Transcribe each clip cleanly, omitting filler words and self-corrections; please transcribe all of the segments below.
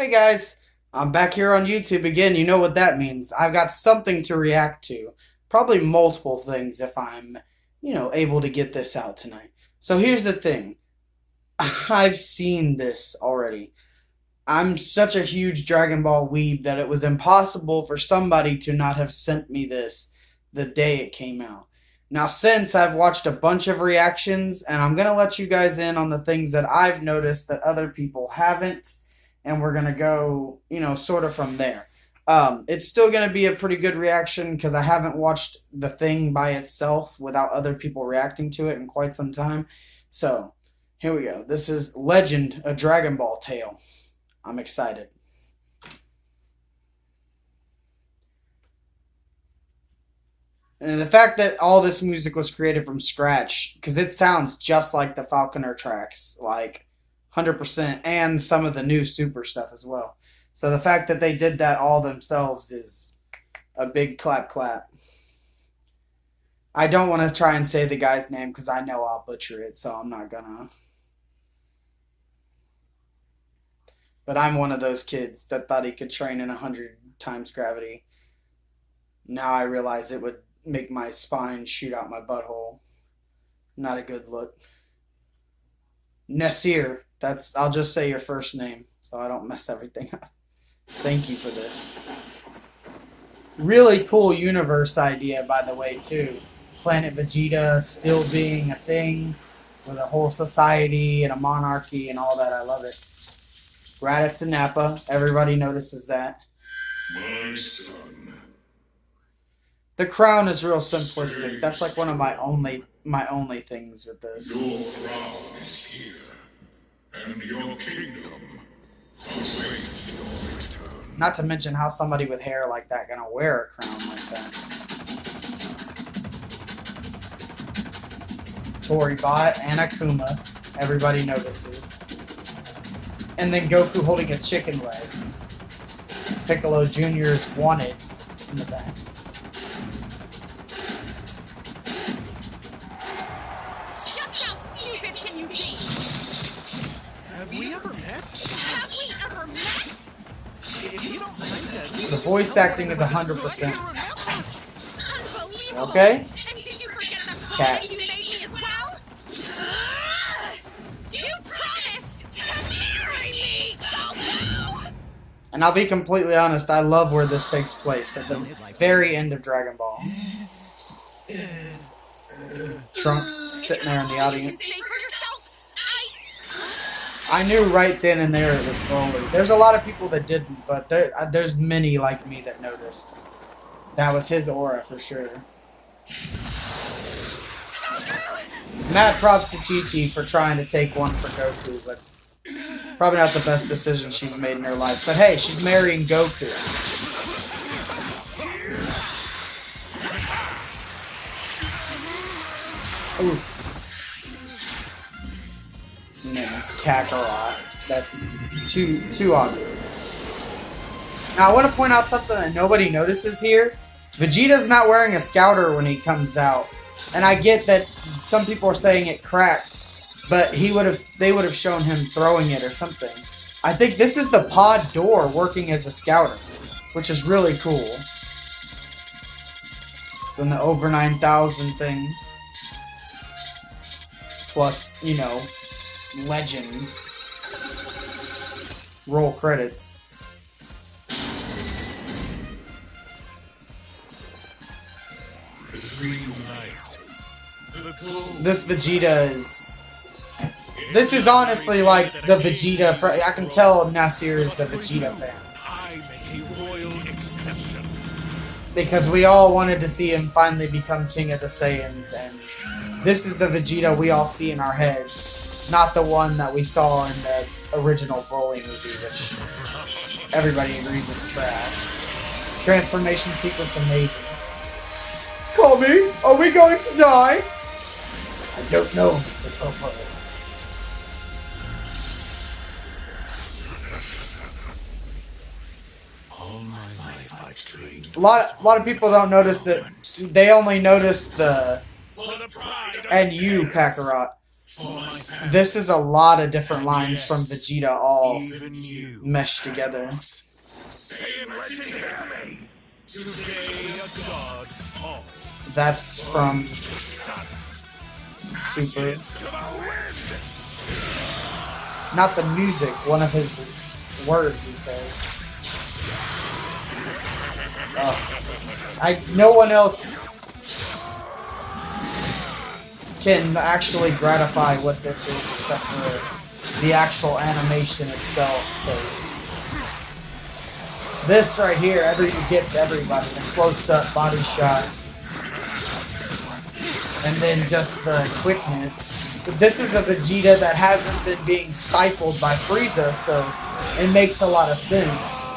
Hey guys, I'm back here on YouTube again. You know what that means. I've got something to react to. Probably multiple things if I'm, able to get this out tonight. So here's the thing. I've seen this already. I'm such a huge Dragon Ball weeb that it was impossible for somebody to not have sent me this the day it came out. Now, since I've watched a bunch of reactions, and I'm going to let you guys in on the things that I've noticed that other people haven't, and we're going to go, sort of from there. It's still going to be a pretty good reaction because I haven't watched the thing by itself without other people reacting to it in quite some time. So, here we go. This is Legend, a Dragon Ball Tale. I'm excited. And the fact that all this music was created from scratch, because it sounds just like the Falconer tracks, like 100%, and some of the new Super stuff as well. So the fact that they did that all themselves is a big clap clap. I don't want to try and say the guy's name because I know I'll butcher it, so I'm not gonna. But I'm one of those kids that thought he could train in 100 times gravity. Now I realize it would make my spine shoot out my butthole. Not a good look. Nasir, I'll just say your first name so I don't mess everything up. Thank you for this. Really cool universe idea, by the way, too. Planet Vegeta still being a thing with a whole society and a monarchy and all that. I love it. Raditz and Nappa, everybody notices that. My son. The crown is real simplistic. That's like one of my only things with this. Your crown is here, and your kingdom awaits your return. Not to mention how somebody with hair like that gonna wear a crown like that. Toribot and Akuma, everybody notices. And then Goku holding a chicken leg. Piccolo Jr. is wanted in the back. Have we ever met? If you don't think that, The voice acting is 100%. Okay? Cat. And I'll be completely honest, I love where this takes place, at the very end of Dragon Ball. Trunks sitting there in the audience. I knew right then and there it was Broly. There's a lot of people that didn't, but there's many like me that noticed. That was his aura for sure. Mad props to Chi-Chi for trying to take one for Goku, but probably not the best decision she's made in her life. But hey, she's marrying Goku. Ooh. And then Kakarot. That's too obvious. Now I want to point out something that nobody notices here. Vegeta's not wearing a scouter when he comes out. And I get that some people are saying it cracked, but they would have shown him throwing it or something. I think this is the pod door working as a scouter, which is really cool. Then the over 9,000 thing. Plus, legend. Roll credits. This Vegeta is... This is honestly like the Vegeta... I can tell Nasir is the Vegeta fan. Because we all wanted to see him finally become King of the Saiyans, and this is the Vegeta we all see in our heads, not the one that we saw in the original Broly movie, which everybody agrees is trash. Transformation sequence amazing. Tommy, are we going to die? I don't know, Mr. Popo. A lot of people don't notice that. They only notice the... And you, Kakarot. For my family. This is a lot of different lines from Yes, Vegeta all even you. meshed together. Say it like you hear me. Today A god falls. That's from Super. Not the music, one of his words he says. No one else can actually gratify what this is except for the actual animation itself. This right here, gets everybody. The close-up body shots. And then just the quickness. But this is a Vegeta that hasn't been being stifled by Frieza, so it makes a lot of sense.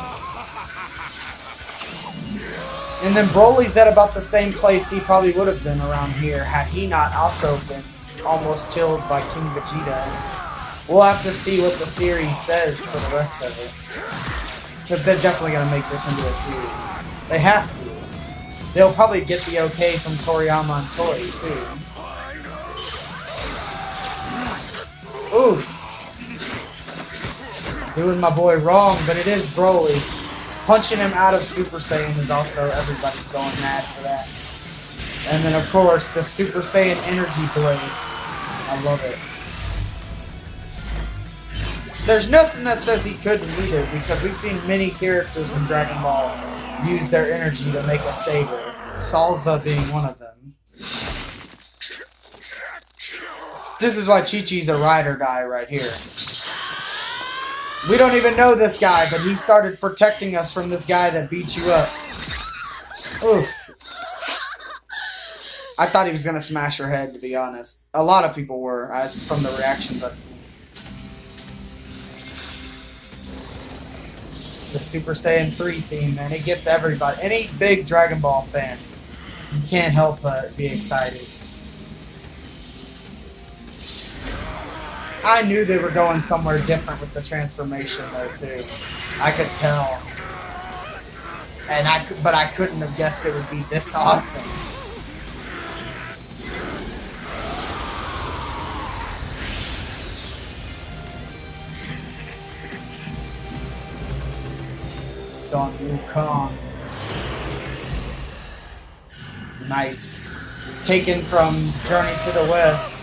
And then Broly's at about the same place he probably would have been around here had he not also been almost killed by King Vegeta. We'll have to see what the series says for the rest of it. Because they're definitely going to make this into a series. They have to. They'll probably get the okay from Toriyama and Toei, too. Oof. Doing my boy wrong, but it is Broly. Punching him out of Super Saiyan is also, everybody's going mad for that. And then, of course, the Super Saiyan Energy Blade. I love it. There's nothing that says he couldn't either, because we've seen many characters in Dragon Ball use their energy to make a saber. Salza being one of them. This is why Chi-Chi's a ride or die right here. We don't even know this guy, but he started protecting us from this guy that beat you up. Oof. I thought he was going to smash her head, to be honest. A lot of people were, as from the reactions I've seen. The Super Saiyan 3 theme, man. It gets everybody. Any big Dragon Ball fan, you can't help but be excited. I knew they were going somewhere different with the transformation, though, too. I could tell. But I couldn't have guessed it would be this awesome. Son Wukong. Nice. Taken from Journey to the West.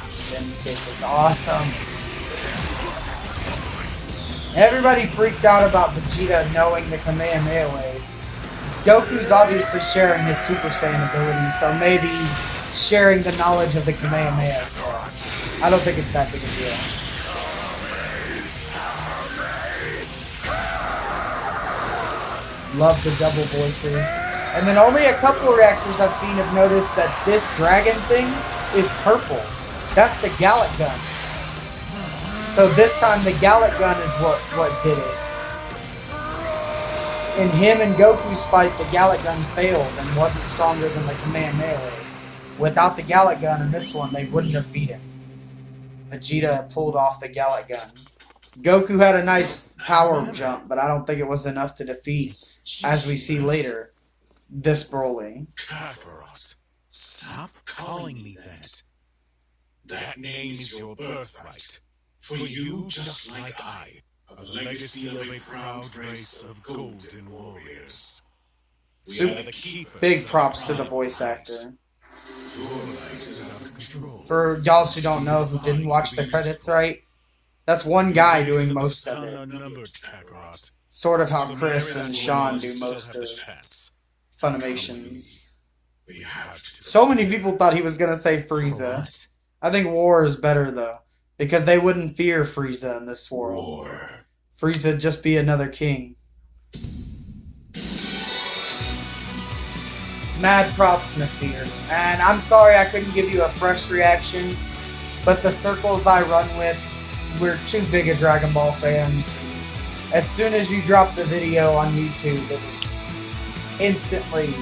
Spin kick is awesome. Everybody freaked out about Vegeta knowing the Kamehameha wave. Goku's obviously sharing his Super Saiyan ability, so maybe he's sharing the knowledge of the Kamehameha as well. I don't think it's that big a deal. Love the double voices. And then only a couple of reactors I've seen have noticed that this dragon thing is purple. That's the Gallic gun. So this time the Gallic gun is what did it. In him and Goku's fight, the Gallic gun failed and wasn't stronger than the Kamehameha wave. Without the Gallic gun in this one, they wouldn't have beat him. Vegeta pulled off the Gallic gun. Goku had a nice power jump, but I don't think it was enough to defeat, as we see later, this Broly. Kakarot, stop calling me that. That name is your birthright. For you, just like I, a legacy of a proud race of golden warriors. We are the keepers Big of props to the prime voice light. actor. Your light is out of control. For y'all who don't know, who didn't watch the credits right, that's one guy doing most of it. Sort of how Chris and Sean do most of Funimation's. We have to. So many people thought he was going to say Frieza. I think War is better, though, because they wouldn't fear Frieza in this world. War. Frieza'd just be another king. Mad props, Nasir. And I'm sorry I couldn't give you a fresh reaction, but the circles I run with, we're too big of Dragon Ball fans. As soon as you drop the video on YouTube, it was instantly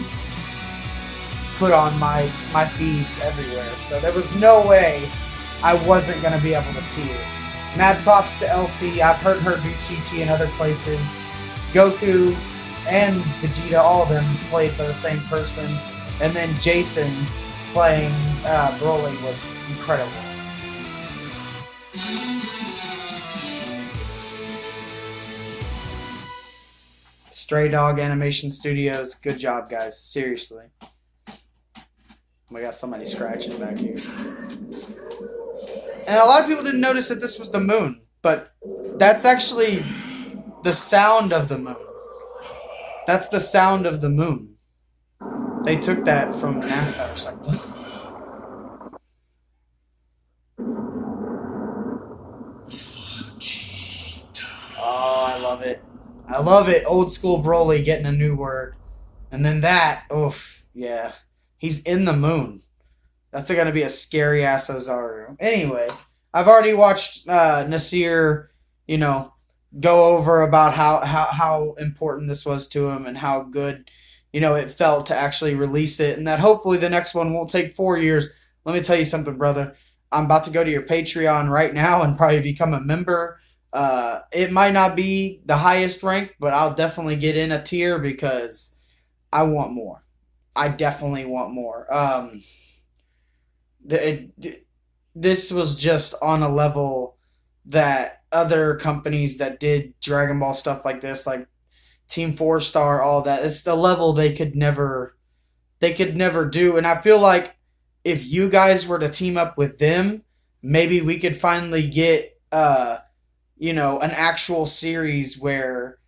put on my feeds everywhere. So there was no way I wasn't going to be able to see it. Mad props to Elsie. I've heard her do Chi-Chi in other places. Goku and Vegeta, all of them played by the same person. And then Jason playing Broly was incredible. Stray Dog Animation Studios, good job, guys. Seriously. We got somebody scratching back here. And a lot of people didn't notice that this was the moon, but that's actually the sound of the moon. That's the sound of the moon. They took that from NASA or something. Oh, I love it. I love it. Old school Broly getting a new word. And then that, oof, yeah. He's in the moon. That's going to be a scary ass Ozaru. Anyway, I've already watched Nasir, go over about how important this was to him and how good, it felt to actually release it. And that hopefully the next one won't take 4 years. Let me tell you something, brother. I'm about to go to your Patreon right now and probably become a member. It might not be the highest rank, but I'll definitely get in a tier because I want more. I definitely want more. This was just on a level that other companies that did Dragon Ball stuff like this, like Team 4 Star, all that, it's the level they could never do. And I feel like if you guys were to team up with them, maybe we could finally get an actual series where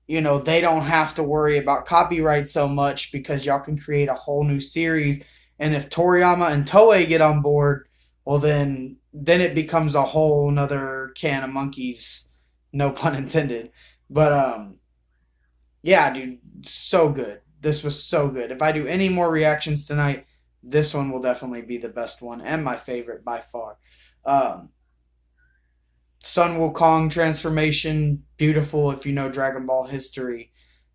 they don't have to worry about copyright so much because y'all can create a whole new series. And if Toriyama and Toei get on board, well then it becomes a whole nother can of monkeys, no pun intended. But yeah, dude, so good. This was so good. If I do any more reactions tonight, this one will definitely be the best one and my favorite by far. Sun Wukong transformation, beautiful if you know Dragon Ball history.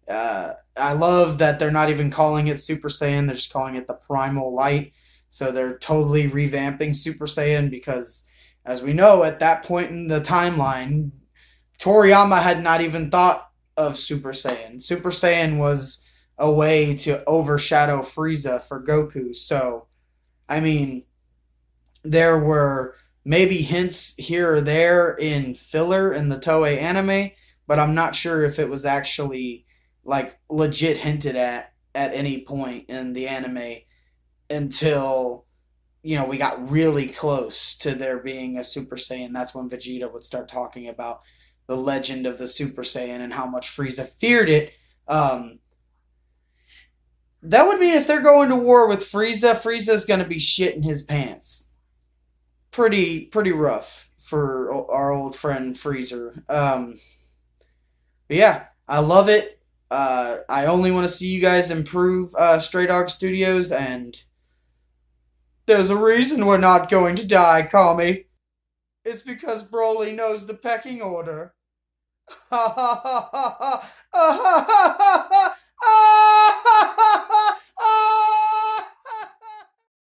I love that they're not even calling it Super Saiyan, they're just calling it the Primal Light. So they're totally revamping Super Saiyan because, as we know, at that point in the timeline, Toriyama had not even thought of Super Saiyan. Super Saiyan was a way to overshadow Frieza for Goku. So, I mean, there were maybe hints here or there in filler in the Toei anime, but I'm not sure if it was actually like legit hinted at any point in the anime until we got really close to there being a Super Saiyan. That's when Vegeta would start talking about the legend of the Super Saiyan and how much Frieza feared it. That would mean if they're going to war with Frieza, Frieza's going to be shitting his pants. Pretty rough for our old friend Freezer. But yeah, I love it. I only want to see you guys improve Stray Dog Studios, and there's a reason we're not going to die, Kami. It's because Broly knows the pecking order. Ha ha ha ha ha ha ha ha ha ha!